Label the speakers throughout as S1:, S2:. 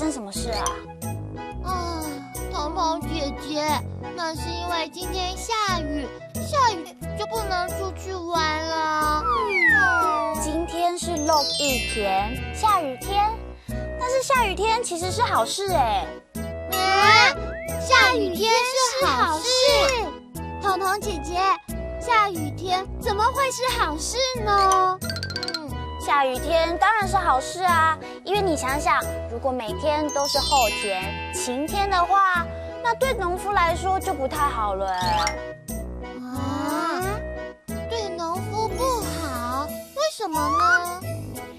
S1: 生什么事啊？
S2: 彤彤姐姐，那是因为今天下雨就不能出去玩了。
S1: 今天是落雨天，下雨天，但是下雨天其实是好事哎。
S2: 下雨天是好事。彤彤姐姐，下雨天怎么会是好事呢？
S1: 下雨天当然是好事啊，因为你想想，如果每天都是后天、晴天的话，那对农夫来说就不太好了
S2: 对农夫不好，为什么呢？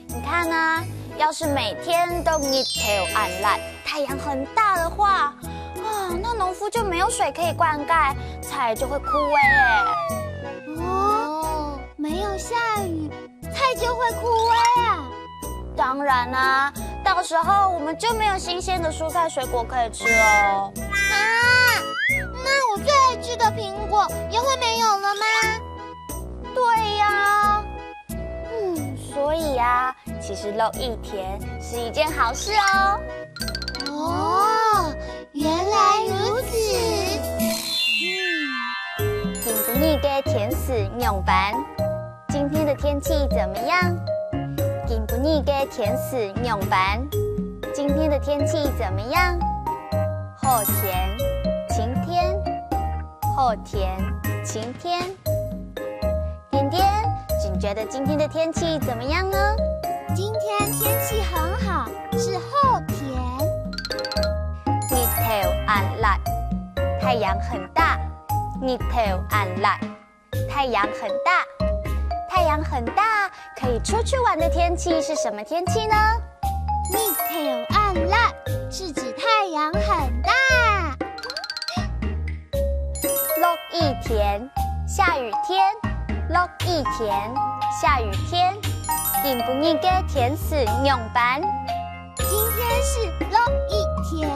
S1: 你看啊，要是每天都日头暗烂，太阳很大的话，那农夫就没有水可以灌溉，菜就会枯萎哎。
S2: 没有下雨，菜就会枯萎啊！
S1: 当然啊，到时候我们就没有新鲜的蔬菜水果可以吃哦。
S2: 那我最爱吃的苹果也会没有了吗？
S1: 对呀，所以啊，其实落雨天是一件好事哦。
S2: 原来如此。
S1: 今不你嘅天时用班，今天的天气怎么样？今不你嘅天时用班，今天的天气怎么样？后天，晴天，后天，晴天。点点，你觉得今天的天气怎么样呢？
S2: 今天天气很好，是后天。
S1: 日頭暗辣，太阳很大。日頭暗辣，太阳很大。太阳很大，可以出去玩的天气是什么天气呢？
S2: 日頭暗辣是指太阳很大。
S1: 落雨天，下雨天。落雨天，下雨天。今不日嘅天時用班。
S2: 今天是落雨天。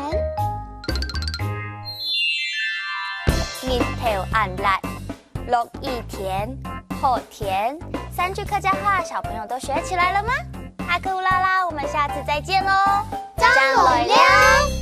S1: 日頭暗辣，落雨天，後天。3句客家話，小朋友都學起來了嗎？阿克烏拉拉，我們下次再見嘍！
S2: 張來了。